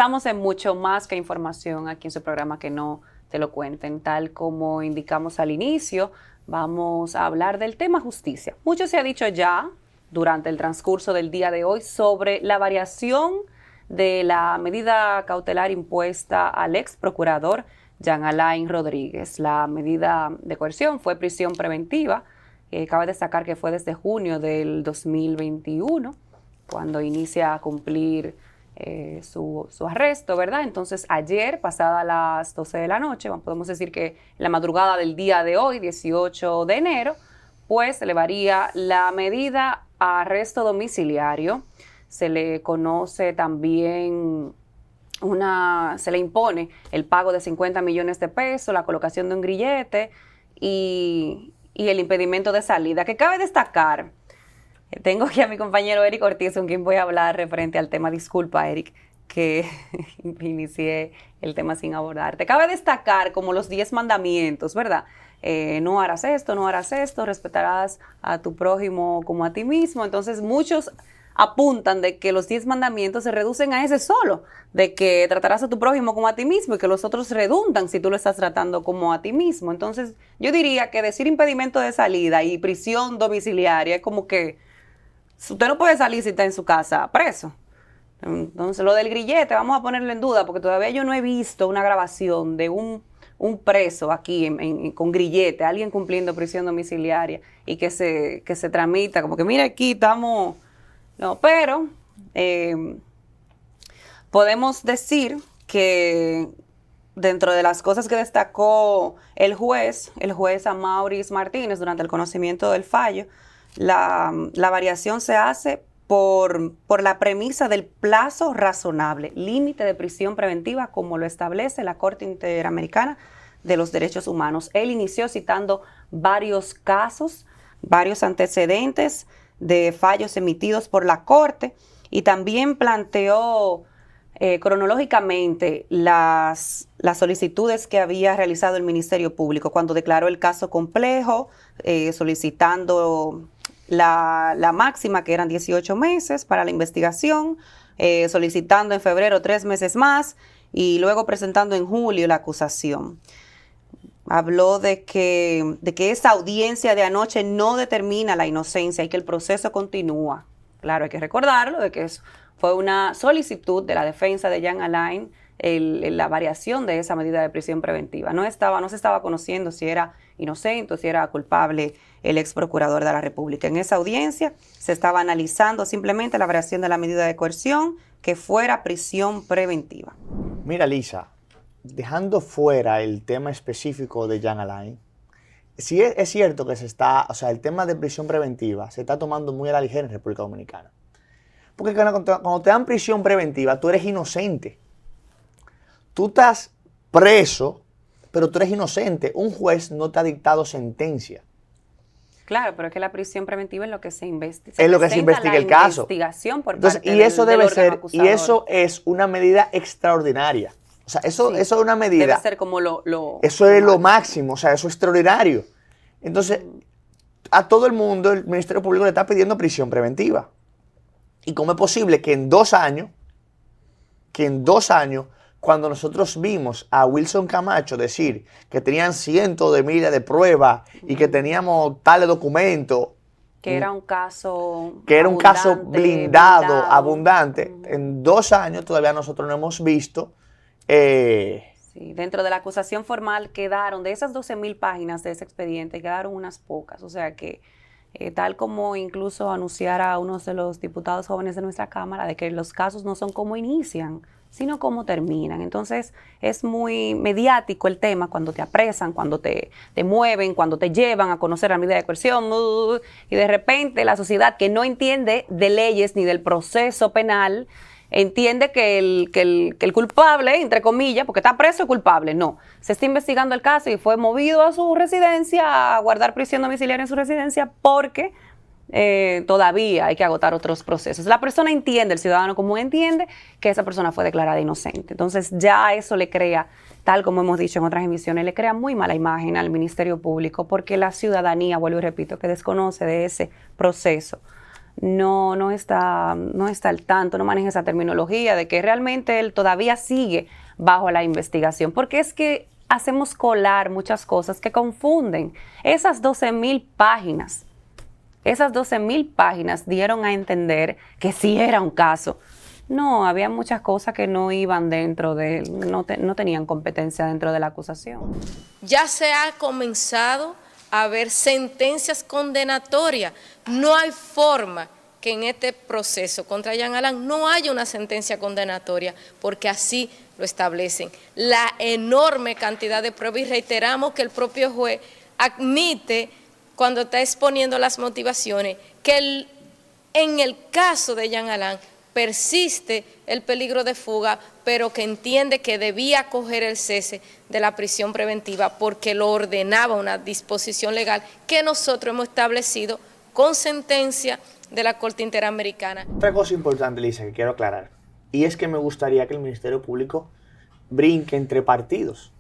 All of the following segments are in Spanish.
estamos en mucho más que información aquí en su programa Que No Te Lo Cuenten. Tal como indicamos al inicio, vamos a hablar del tema justicia. Mucho se ha dicho ya durante el transcurso del día de hoy sobre la variación de la medida cautelar impuesta al ex procurador Jean Alain Rodríguez. La medida de coerción fue prisión preventiva. Cabe destacar que fue desde junio del 2021 cuando inicia a cumplir su arresto, ¿verdad? Entonces ayer, pasada las 12 de la noche, podemos decir que en la madrugada del día de hoy, 18 de enero, pues se elevaría la medida a arresto domiciliario. Se le conoce también se le impone el pago de 50 millones de pesos, la colocación de un grillete y el impedimento de salida. Que cabe destacar, tengo aquí a mi compañero Eric Ortiz, con quien voy a hablar referente al tema. Disculpa, Eric, que inicié el tema sin abordarte. Cabe destacar como los 10 mandamientos, ¿verdad? No harás esto, respetarás a tu prójimo como a ti mismo. Entonces muchos apuntan de que los 10 mandamientos se reducen a ese solo, de que tratarás a tu prójimo como a ti mismo y que los otros redundan si tú lo estás tratando como a ti mismo. Entonces yo diría que decir impedimento de salida y prisión domiciliaria es como que usted no puede salir si está en su casa preso. Entonces lo del grillete vamos a ponerlo en duda porque todavía yo no he visto una grabación de un preso aquí con grillete, alguien cumpliendo prisión domiciliaria y que se tramita como que mira aquí estamos. No, pero podemos decir que dentro de las cosas que destacó el juez Amaury Martínez durante el conocimiento del fallo, la variación se hace por la premisa del plazo razonable, límite de prisión preventiva como lo establece la Corte Interamericana de los Derechos Humanos. Él inició citando varios casos, varios antecedentes de fallos emitidos por la Corte y también planteó cronológicamente las solicitudes que había realizado el Ministerio Público cuando declaró el caso complejo, solicitando la máxima, que eran 18 meses para la investigación, solicitando en febrero 3 meses más y luego presentando en julio la acusación. Habló de que esa audiencia de anoche no determina la inocencia y que el proceso continúa. Claro, hay que recordarlo, de que eso fue una solicitud de la defensa de Jean Alain, la variación de esa medida de prisión preventiva. No se estaba conociendo si era inocente o si era culpable el ex procurador de la República. En esa audiencia se estaba analizando simplemente la variación de la medida de coerción, que fuera prisión preventiva. Mira, Lisa, dejando fuera el tema específico de Jean Alain, sí es cierto que el tema de prisión preventiva se está tomando muy a la ligera en República Dominicana. Porque cuando te dan prisión preventiva, tú eres inocente. Tú estás preso, pero tú eres inocente. Un juez no te ha dictado sentencia. Claro, pero es que la prisión preventiva es lo que se investiga. Es lo que se investiga el caso. Investigación por Entonces, parte del órgano acusador. Y eso es una medida extraordinaria. O sea, eso es una medida. Debe ser como eso es lo máximo, o sea, eso es extraordinario. Entonces, a todo el mundo el Ministerio Público le está pidiendo prisión preventiva. ¿Y cómo es posible que en 2 años, cuando nosotros vimos a Wilson Camacho decir que tenían cientos de miles de pruebas y que teníamos tales documentos, que era un caso blindado, abundante, en 2 años todavía nosotros no hemos visto. Sí, dentro de la acusación formal quedaron, de esas 12,000 páginas de ese expediente, quedaron unas pocas. O sea que, tal como incluso anunciara uno de los diputados jóvenes de nuestra Cámara, de que los casos no son como inician, sino cómo terminan. Entonces es muy mediático el tema cuando te apresan, cuando te mueven, cuando te llevan a conocer la medida de coerción, y de repente la sociedad, que no entiende de leyes ni del proceso penal, entiende que el culpable, entre comillas, porque está preso, es culpable. No, se está investigando el caso y fue movido a su residencia, a guardar prisión domiciliaria en su residencia, porque todavía hay que agotar otros procesos. La persona entiende, el ciudadano común entiende que esa persona fue declarada inocente. Entonces ya eso le crea, tal como hemos dicho en otras emisiones, le crea muy mala imagen al Ministerio Público, porque la ciudadanía, vuelvo y repito, que desconoce de ese proceso, no está al tanto, no maneja esa terminología de que realmente él todavía sigue bajo la investigación, porque es que hacemos colar muchas cosas que confunden. Esas 12,000 páginas dieron a entender que sí era un caso. No, había muchas cosas que no iban dentro de, no tenían competencia dentro de la acusación. Ya se ha comenzado a haber sentencias condenatorias. No hay forma que en este proceso contra Jean Alain no haya una sentencia condenatoria, porque así lo establecen la enorme cantidad de pruebas, y reiteramos que el propio juez admite, cuando está exponiendo las motivaciones, que en el caso de Jean Alain persiste el peligro de fuga, pero que entiende que debía coger el cese de la prisión preventiva porque lo ordenaba una disposición legal que nosotros hemos establecido con sentencia de la Corte Interamericana. Otra cosa importante, Lisa, que quiero aclarar, y es que me gustaría que el Ministerio Público brinque entre partidos.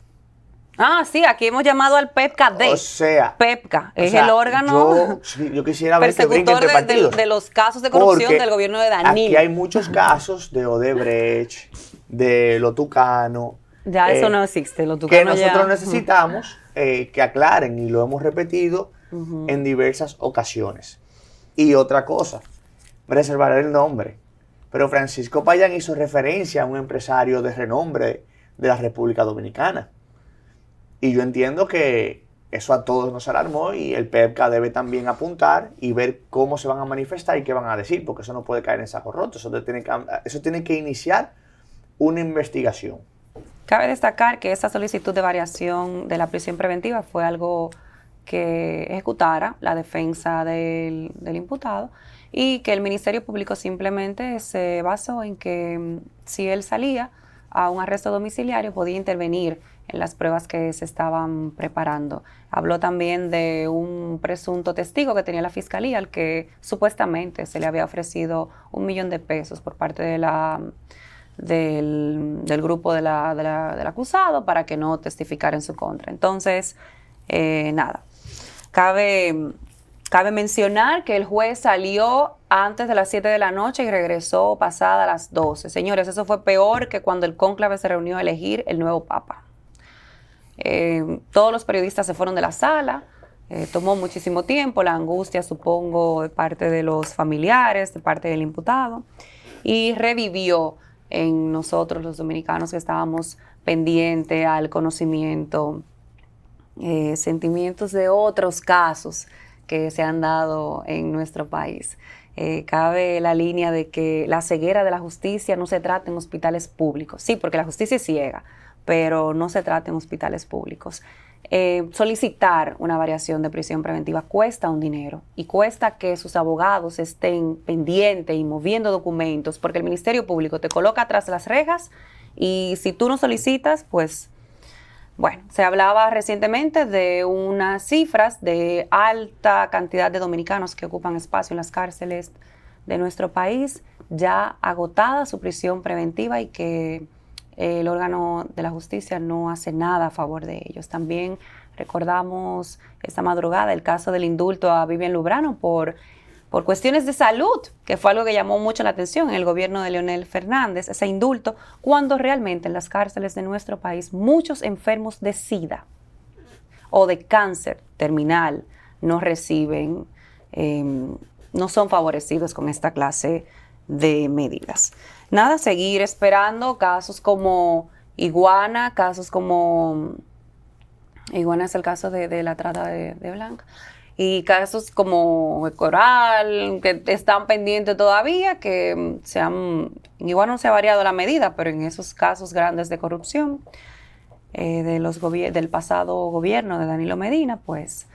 Ah, sí, aquí hemos llamado al PEPCA-D. O sea, PEPCA es el órgano yo quisiera ver que brinque entre persecutor partidos. de los casos de corrupción Porque del gobierno de Danilo. aquí hay muchos casos de Odebrecht, de lo Tucano. Ya eso no existe, lo Que Tucano nosotros ya. necesitamos que aclaren, y lo hemos repetido en diversas ocasiones. Y otra cosa, reservaré el nombre, pero Francisco Payán hizo referencia a un empresario de renombre de la República Dominicana. Y yo entiendo que eso a todos nos alarmó, y el PEPCA debe también apuntar y ver cómo se van a manifestar y qué van a decir, porque eso no puede caer en saco roto. Eso tiene que iniciar una investigación. Cabe destacar que esa solicitud de variación de la prisión preventiva fue algo que ejecutara la defensa del imputado, y que el Ministerio Público simplemente se basó en que si él salía a un arresto domiciliario podía intervenir en las pruebas que se estaban preparando. Habló también de un presunto testigo que tenía la fiscalía, al que supuestamente se le había ofrecido $1 millón por parte de del grupo del acusado para que no testificara en su contra. Entonces, nada. Cabe mencionar que el juez salió antes de las 7 de la noche y regresó pasada las 12. Señores, eso fue peor que cuando el cónclave se reunió a elegir el nuevo papa. Todos los periodistas se fueron de la sala, tomó muchísimo tiempo, la angustia, supongo, de parte de los familiares, de parte del imputado, y revivió en nosotros los dominicanos que estábamos pendientes al conocimiento, sentimientos de otros casos que se han dado en nuestro país. Cabe la línea de que la ceguera de la justicia no se trata en hospitales públicos. Sí, porque la justicia es ciega, pero no se trata en hospitales públicos. Solicitar una variación de prisión preventiva cuesta un dinero, y cuesta que sus abogados estén pendientes y moviendo documentos, porque el Ministerio Público te coloca tras las rejas, y si tú no solicitas, pues, bueno, se hablaba recientemente de unas cifras de alta cantidad de dominicanos que ocupan espacio en las cárceles de nuestro país, ya agotada su prisión preventiva, y que el órgano de la justicia no hace nada a favor de ellos. También recordamos esta madrugada el caso del indulto a Vivian Lubrano por cuestiones de salud, que fue algo que llamó mucho la atención en el gobierno de Leonel Fernández, ese indulto, cuando realmente en las cárceles de nuestro país muchos enfermos de SIDA o de cáncer terminal no reciben, no son favorecidos con esta clase de medidas. Nada, seguir esperando casos como Iguana, Iguana es el caso de la trata de Blanca, y casos como Coral, que están pendientes todavía, que igual no se ha variado la medida, pero en esos casos grandes de corrupción del pasado gobierno de Danilo Medina, pues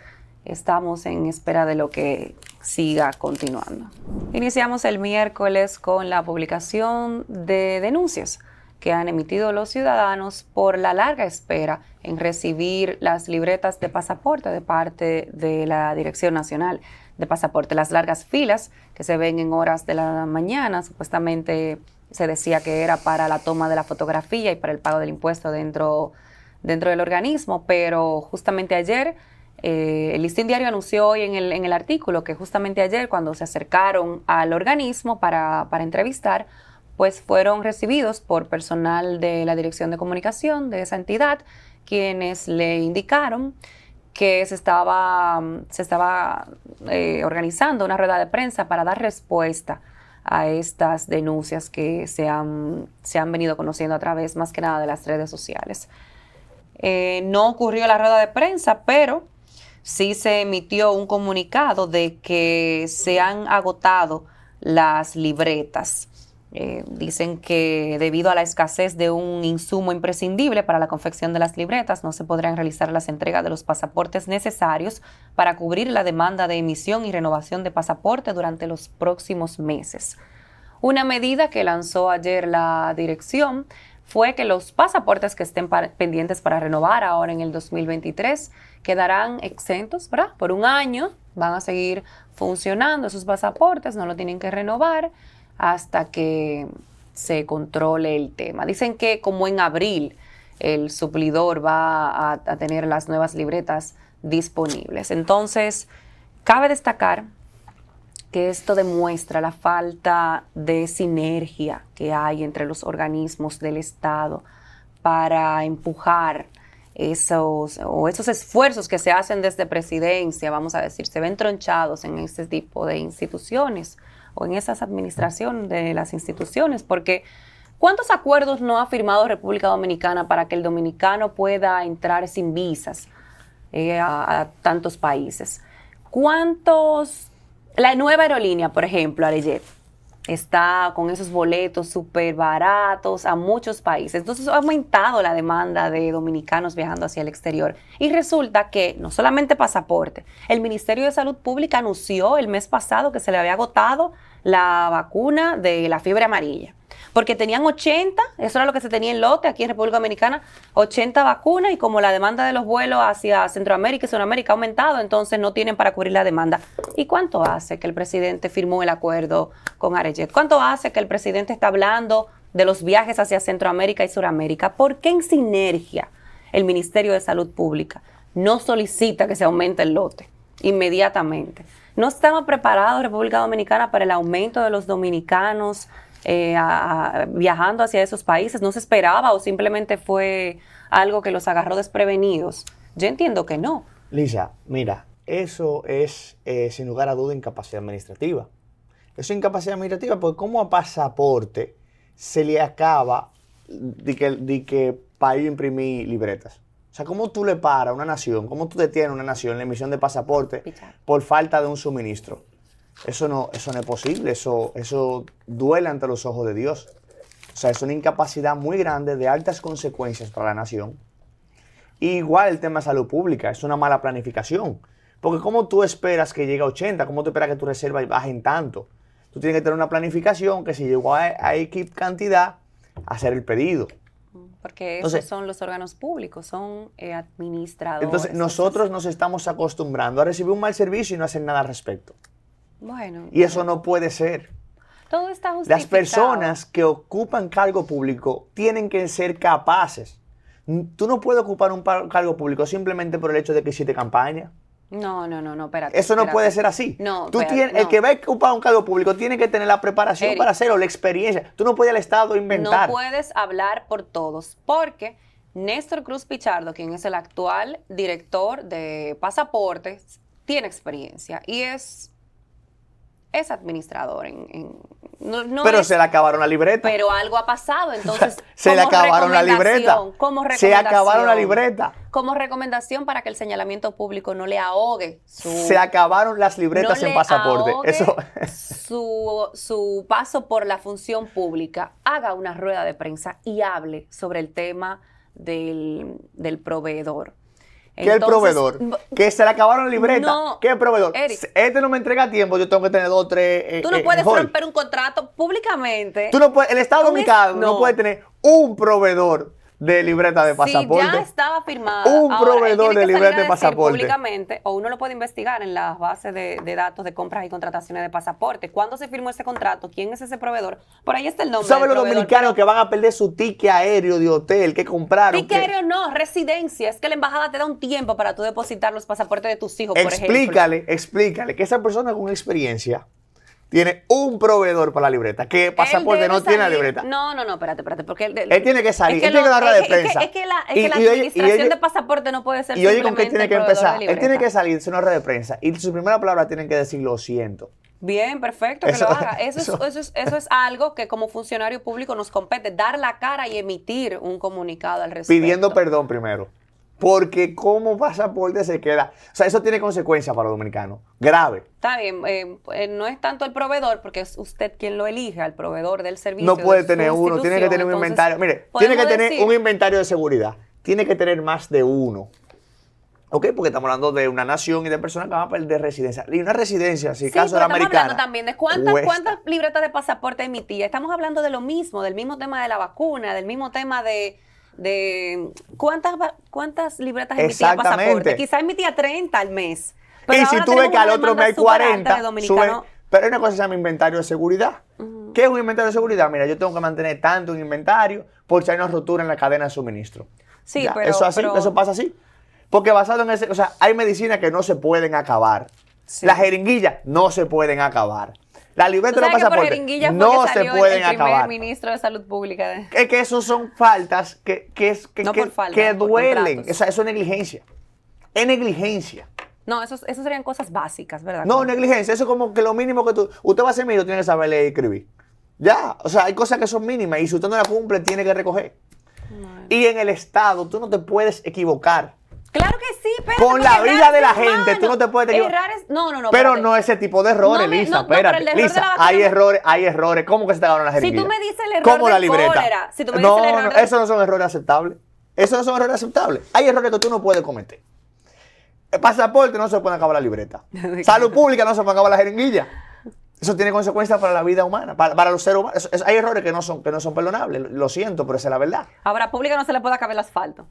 estamos en espera de lo que siga continuando. Iniciamos el miércoles con la publicación de denuncias que han emitido los ciudadanos por la larga espera en recibir las libretas de pasaporte de parte de la Dirección Nacional de Pasaporte. Las largas filas que se ven en horas de la mañana, supuestamente se decía que era para la toma de la fotografía y para el pago del impuesto dentro del organismo, pero justamente ayer El Listín Diario anunció hoy en el artículo que justamente ayer, cuando se acercaron al organismo para entrevistar, pues fueron recibidos por personal de la Dirección de Comunicación de esa entidad, quienes le indicaron que se estaba organizando una rueda de prensa para dar respuesta a estas denuncias que se han venido conociendo a través más que nada de las redes sociales. No ocurrió la rueda de prensa, pero sí se emitió un comunicado de que se han agotado las libretas. Dicen que debido a la escasez de un insumo imprescindible para la confección de las libretas, no se podrán realizar las entregas de los pasaportes necesarios para cubrir la demanda de emisión y renovación de pasaporte durante los próximos meses. Una medida que lanzó ayer la dirección fue que los pasaportes que estén pendientes para renovar ahora en el 2023 quedarán exentos, ¿verdad? Por un año van a seguir funcionando esos pasaportes, no lo tienen que renovar hasta que se controle el tema. Dicen que como en abril el suplidor va a tener las nuevas libretas disponibles. Entonces, cabe destacar que esto demuestra la falta de sinergia que hay entre los organismos del Estado para empujar esos esfuerzos que se hacen desde presidencia, vamos a decir, se ven tronchados en este tipo de instituciones o en esas administraciones de las instituciones, porque ¿cuántos acuerdos no ha firmado República Dominicana para que el dominicano pueda entrar sin visas a tantos países? ¿Cuántos? La nueva aerolínea, por ejemplo, Arayet, está con esos boletos súper baratos a muchos países. Entonces ha aumentado la demanda de dominicanos viajando hacia el exterior. Y resulta que no solamente pasaporte, el Ministerio de Salud Pública anunció el mes pasado que se le había agotado la vacuna de la fiebre amarilla. Porque tenían 80, eso era lo que se tenía en lote aquí en República Dominicana, 80 vacunas, y como la demanda de los vuelos hacia Centroamérica y Sudamérica ha aumentado, entonces no tienen para cubrir la demanda. ¿Y cuánto hace que el presidente firmó el acuerdo con Arayet? ¿Cuánto hace que el presidente está hablando de los viajes hacia Centroamérica y Sudamérica? ¿Por qué en sinergia el Ministerio de Salud Pública no solicita que se aumente el lote inmediatamente? ¿No estaba preparado República Dominicana para el aumento de los dominicanos viajando hacia esos países? ¿No se esperaba o simplemente fue algo que los agarró desprevenidos? Yo entiendo que no. Lisa, mira, eso es sin lugar a duda incapacidad administrativa. Eso es incapacidad administrativa porque como a pasaporte se le acaba de que para ir a imprimir libretas. O sea, ¿cómo tú le paras a una nación, cómo tú detienes a una nación la emisión de pasaporte por falta de un suministro? Eso no es posible, eso duele ante los ojos de Dios. O sea, es una incapacidad muy grande de altas consecuencias para la nación. Y igual el tema de salud pública, es una mala planificación. Porque ¿cómo tú esperas que llegue a 80? ¿Cómo tú esperas que tu reserva baje en tanto? Tú tienes que tener una planificación que si llegó a X cantidad, hacer el pedido. Porque esos son los órganos públicos, son administradores. Entonces nosotros nos estamos acostumbrando a recibir un mal servicio y no hacer nada al respecto. Bueno, y eso no puede ser. Todo está justificado. Las personas que ocupan cargo público tienen que ser capaces. Tú no puedes ocupar un cargo público simplemente por el hecho de que hiciste campaña. No, espérate. Eso no puede ser así. No, El que va a ocupar un cargo público tiene que tener la preparación para hacerlo, la experiencia. Tú no puedes al Estado inventar. No puedes hablar por todos, porque Néstor Cruz Pichardo, quien es el actual director de pasaportes, tiene experiencia y es administrador pero se le acabaron la libreta. Pero algo ha pasado, entonces se le acabaron la libreta. Se acabaron la libreta. Como recomendación para que el señalamiento público no le ahogue se acabaron las libretas en pasaporte. Su paso por la función pública. Haga una rueda de prensa y hable sobre el tema del proveedor. ¿Qué el proveedor? Que se le acabaron la libreta. No, ¿Qué el proveedor? Eric, este no me entrega a tiempo, yo tengo que tener 2 o 3. Tú no puedes romper un contrato públicamente. Tú no puedes, el Estado Dominicano no puede tener un proveedor de libreta de pasaporte. Si ya estaba firmada. Un ahora, él proveedor tiene de que libreta salir a de decir pasaporte. públicamente, o uno lo puede investigar en las bases de datos de compras y contrataciones de pasaporte. ¿Cuándo se firmó ese contrato? ¿Quién es ese proveedor? Por ahí está el nombre ¿Sabes del los proveedor, dominicanos pero que van a perder su ticket aéreo de hotel que compraron? ticket aéreo no, residencia. Es que la embajada te da un tiempo para tú depositar los pasaportes de tus hijos, por ejemplo. Explícale que esa persona con experiencia tiene un proveedor para la libreta, que pasaporte Él debe no tiene la salir- libreta. No, espérate, porque Él tiene que salir, es que él tiene que dar rueda de prensa. Es que la Y oye- administración de pasaporte no puede ser Y oye, ¿con qué simplemente tiene el que proveedor de empezar? Él tiene libreta. que salir, hacer una rueda de prensa, y su primera palabra tiene que decir lo siento. Bien, perfecto, que Eso- lo haga. Eso eso- es algo que como funcionario público nos compete, dar la cara y emitir un comunicado al respecto. Pidiendo perdón primero. Porque como pasaporte se queda. O sea, eso tiene consecuencias para los dominicanos. Grave. Está bien, no es tanto el proveedor, porque es usted quien lo elige, al proveedor del servicio. No puede de su tener uno, tiene que tener un institución. inventario. Entonces, Mire, tiene que podemos tener decir- un inventario de seguridad. Tiene que tener más de uno. ¿Ok? Porque estamos hablando de una nación y de personas que van a perder residencia. Y una residencia, si el Sí, caso de pero la estamos americana. hablando también de cuesta. cuántas libretas de pasaporte emitía. Estamos hablando de lo mismo, del mismo tema de la vacuna, del mismo tema de cuántas libretas emitía Exactamente. pasaporte. Quizá emitía 30 al mes. Y Pero si ahora tú ves tenemos que al una otro demanda mes súper alta de 40, dominicanos. sube. Pero hay una cosa que se llama inventario de seguridad. ¿Qué es un inventario de seguridad? Mira, yo tengo que mantener tanto un inventario por si hay una rotura en la cadena de suministro. Sí, Ya, pero- eso así, pero- eso pasa así. Porque basado en ese, o sea, hay medicinas que no se pueden acabar. Sí. Las jeringuillas no se pueden acabar. La libreta ¿Tú de los sabes que por pasaportes jeringuilla fue no que se salió pueden el primer acabar. ministro de Salud Pública? Es que eso son faltas que No por falta, que por duelen. contratos. O sea, eso es negligencia. Es negligencia. No, eso serían cosas básicas, ¿verdad? No, negligencia. Eso es como que lo mínimo que usted va a ser médico, tiene que saber leer y escribir. Ya, o sea, hay cosas que son mínimas y si usted no la cumple, tiene que recoger. Y en el Estado, tú no te puedes equivocar. Claro que sí, pero Con la vida de la gente, tú no te puedes equivocar. No, Pero espérate. no ese tipo de errores, No me- Lisa, no, no, pero espérate. el error de Lisa, la vacuna hay errores. ¿Cómo que se te agarran las Si jeringuillas? tú me dices el error ¿Cómo la del libreta? cólera, si tú me no, dices el error no, del- esos no son errores aceptables. Esos no son errores aceptables. Hay errores que tú no puedes cometer. El pasaporte no se puede acabar la libreta. Salud pública no se puede acabar la jeringuilla. Eso tiene consecuencias para la vida humana, para los seres humanos. Hay errores que no son perdonables. Lo siento, pero esa es la verdad. Ahora, a pública no se le puede acabar el asfalto.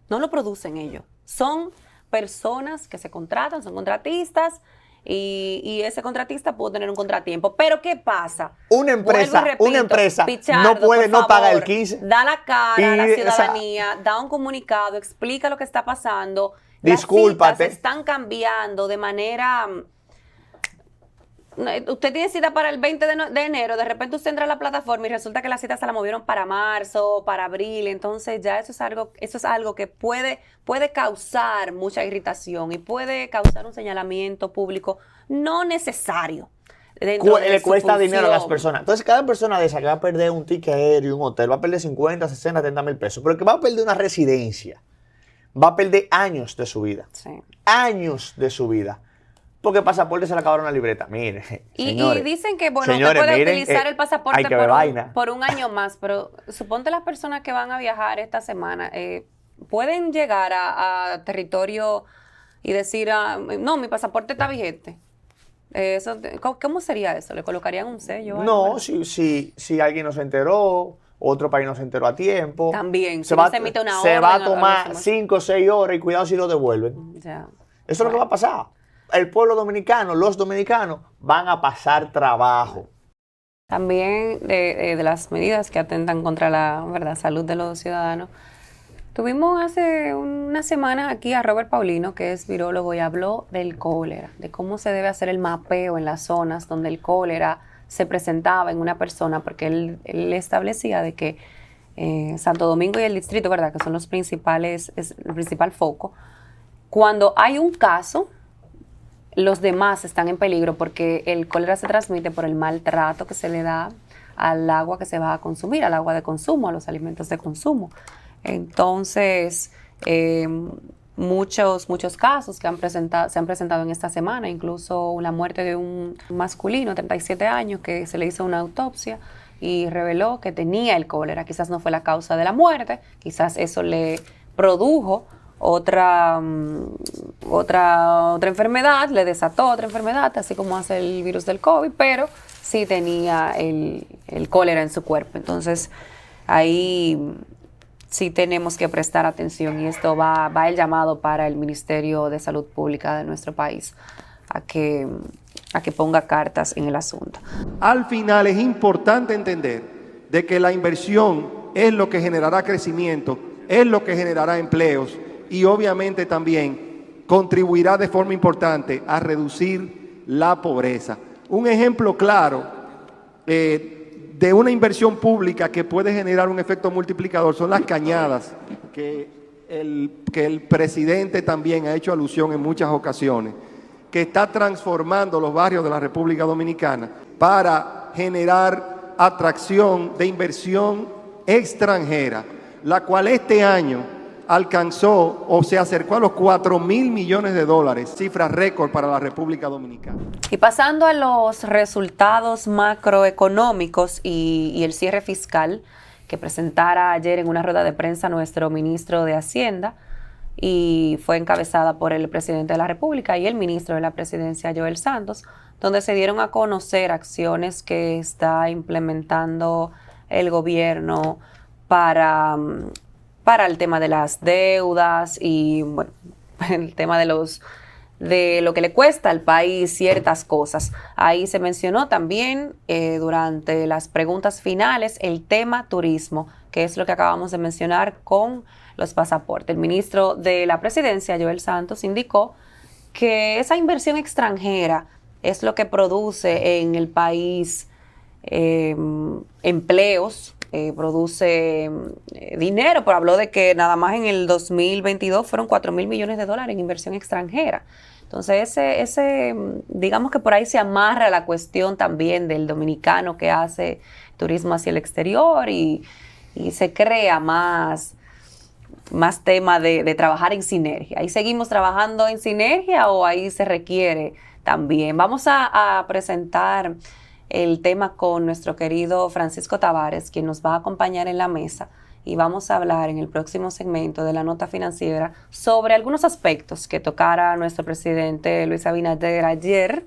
No lo producen ellos. Son personas que se contratan, son contratistas, y ese contratista pudo tener un contratiempo. Pero ¿qué pasa? Una empresa, Vuelvo y repito, una empresa Pichardo, no puede por no pagar favor, el 15. Da la cara a la Y, ciudadanía, da un comunicado, explica lo que está pasando. Las Discúlpate. citas están cambiando de manera... Usted tiene cita para el 20 de enero, de repente usted entra a la plataforma y resulta que la cita se la movieron para marzo, para abril, entonces ya eso es algo que puede causar mucha irritación y puede causar un señalamiento público no necesario. dentro de Le su cuesta dinero a las función. personas. Entonces, cada persona de esa que va a perder un ticket aéreo, un hotel, va a perder 50, 60, 70 mil pesos, pero que va a perder una residencia, va a perder años de su vida. Sí. Años de su vida. Porque el pasaporte se le acabaron la libreta. Mire, Y señores, dicen que, bueno, señores, usted puede miren, utilizar el pasaporte hay que ver vaina. por un año más, pero suponte las personas que van a viajar esta semana, pueden llegar a territorio y decir, no, mi pasaporte está vigente. ¿Cómo sería eso? ¿Le colocarían un sello? o algo? No, si alguien no se enteró, otro país no se enteró a tiempo. También, se si va, no se emite una se va a orden, algo tomar así. 5 o 6 horas y cuidado si lo devuelven. Ya. Eso es lo que va a pasar. El pueblo dominicano, los dominicanos, van a pasar trabajo. También de las medidas que atentan contra la salud de los ciudadanos. Tuvimos hace unas semanas aquí a Robert Paulino, que es virólogo, y habló del cólera, de cómo se debe hacer el mapeo en las zonas donde el cólera se presentaba en una persona, porque él establecía de que Santo Domingo y el distrito, ¿verdad?, que son los principales, es el principal foco, cuando hay un caso, los demás están en peligro porque el cólera se transmite por el maltrato que se le da al agua que se va a consumir, al agua de consumo, a los alimentos de consumo. Entonces, muchos casos que se han presentado en esta semana, incluso la muerte de un masculino, 37 años, que se le hizo una autopsia y reveló que tenía el cólera. Quizás no fue la causa de la muerte, quizás eso le produjo otra enfermedad, le desató otra enfermedad, así como hace el virus del COVID, pero sí tenía el cólera en su cuerpo. Entonces, ahí sí tenemos que prestar atención, y esto va el llamado para el Ministerio de Salud Pública de nuestro país a que ponga cartas en el asunto. Al final es importante entender de que la inversión es lo que generará crecimiento, es lo que generará empleos y obviamente también contribuirá de forma importante a reducir la pobreza. Un ejemplo claro de una inversión pública que puede generar un efecto multiplicador son las cañadas, que el presidente también ha hecho alusión en muchas ocasiones, que está transformando los barrios de la República Dominicana para generar atracción de inversión extranjera, la cual este año alcanzó o se acercó a los 4.000 millones de dólares, cifra récord para la República Dominicana. Y pasando a los resultados macroeconómicos y el cierre fiscal que presentara ayer en una rueda de prensa nuestro ministro de Hacienda, y fue encabezada por el presidente de la República y el ministro de la Presidencia, Joel Santos, donde se dieron a conocer acciones que está implementando el gobierno para el tema de las deudas y bueno, el tema de lo que le cuesta al país ciertas cosas. Ahí se mencionó también durante las preguntas finales el tema turismo, que es lo que acabamos de mencionar con los pasaportes. El ministro de la Presidencia, Joel Santos, indicó que esa inversión extranjera es lo que produce en el país empleos, produce dinero, pero habló de que nada más en el 2022 fueron 4.000 millones de dólares en inversión extranjera. Entonces, digamos que por ahí se amarra la cuestión también del dominicano que hace turismo hacia el exterior y se crea más tema de trabajar en sinergia. ¿Ahí seguimos trabajando en sinergia o ahí se requiere también? Vamos a presentar el tema con nuestro querido Francisco Tavares, quien nos va a acompañar en la mesa, y vamos a hablar en el próximo segmento de la nota financiera sobre algunos aspectos que tocara nuestro presidente Luis Abinader ayer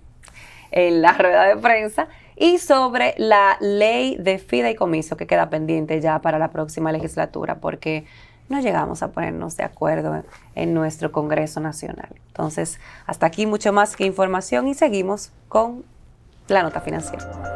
en la rueda de prensa y sobre la ley de fideicomiso que queda pendiente ya para la próxima legislatura porque no llegamos a ponernos de acuerdo en nuestro Congreso Nacional. Entonces, hasta aquí mucho más que información y seguimos con la nota financiera.